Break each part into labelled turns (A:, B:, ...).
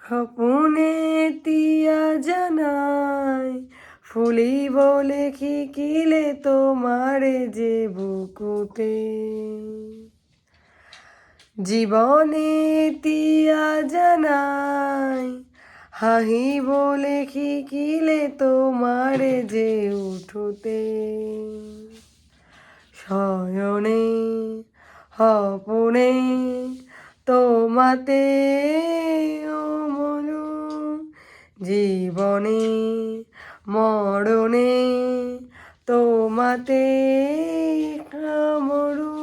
A: সপনে তিয়া জানাই ফুলিব লেখিকিলে তোমারে যে বুকুতে জীবনে তিয়া জানাই হাহিব লেখিকিলে তোমারে যে উঠুতে শয়নে হপনে তোমাতে অমল জীবনে মরণে তোমাতে কামড়ু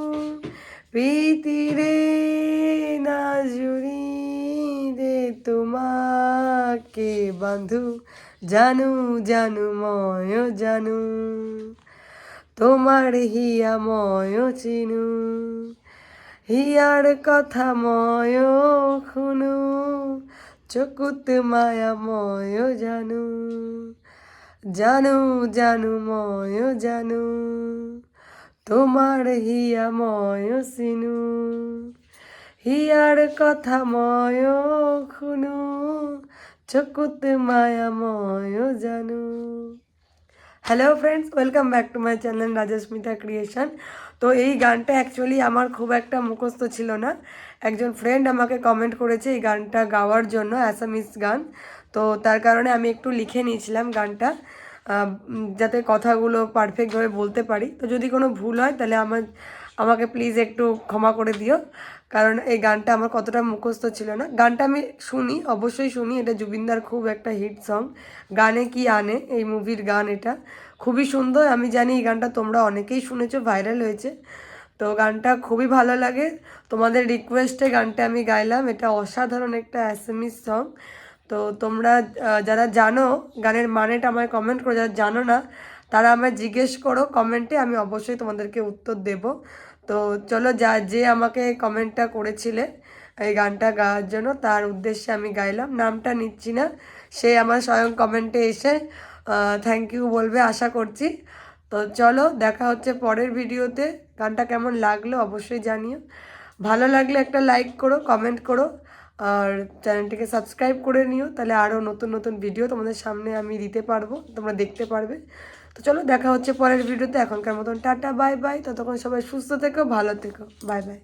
A: প্রীতিরে না জুড়ি রে তোমাকে বান্ধু জানু জানু ময় জানু তোমার হিয়া ময় চিনু হিয়ার কথা ময় শুনু চকুত মায়া ময় জানু জানু জানু ময় জানু তোমার হিয়া ময় চিনু হিয়ার কথা ময় শুনু চকুত মায়া ময় জানু। Hello friends, welcome back to my channel Rajsmita creation. তো এই গানটা অ্যাকচুয়ালি আমার খুব একটা মুখস্থ ছিল না। একজন ফ্রেন্ড আমাকে কমেন্ট করেছে এই গানটা গাওয়ার জন্য, অ্যাসামিস গান। তো তার কারণে আমি একটু লিখে নিয়েছিলাম গানটা, যাতে কথাগুলো পারফেক্টভাবে বলতে পারি। তো যদি কোনো ভুল হয় তাহলে আমাকে প্লিজ একটু ক্ষমা করে দিও, কারণ এই গানটা আমার কতটা মুখস্থ ছিল না। গানটা আমি শুনি, অবশ্যই শুনি, এটা জুবিনদার খুব একটা হিট সং গানে কি আনে, এই মুভির গান। এটা খুবই সুন্দর। আমি জানি এই গানটা তোমরা অনেকেই শুনেছো, ভাইরাল হয়েছে। তো গানটা খুবই ভালো লাগে, তোমাদের রিকোয়েস্টে গানটা আমি গাইলাম। এটা অসাধারণ একটা অ্যাসামিস সং। তো তোমরা যারা জানো গানের মানেটা আমায় কমেন্ট করো, যারা জানো না তারা আমায় জিজ্ঞেস করো কমেন্টে, আমি অবশ্যই তোমাদেরকে উত্তর দেব। তো চলো, যে আমাকে কমেন্টটা করেছিলে এই গানটা গাওয়ার জন্য, তার উদ্দেশ্যে আমি গাইলাম। নামটা নিচ্ছি না, সে আমার স্বয়ং কমেন্টে এসে থ্যাংক ইউ বলবে আশা করছি। তো চলো, দেখা হচ্ছে পরের ভিডিওতে। গানটা কেমন লাগলো অবশ্যই জানিও। ভালো লাগলে একটা লাইক করো, কমেন্ট করো, আর চ্যানেলটিকে সাবস্ক্রাইব করে নিও, তাহলে আরও নতুন নতুন ভিডিও তোমাদের সামনে আমি দিতে পারবো, তোমরা দেখতে পারবে। তো চলো, দেখা হচ্ছে পরের ভিডিওতে। এখনকার মতন টাটা, বাই বাই। ততক্ষণ সবাই সুস্থ থেকো, ভালো থেকো, বাই বাই।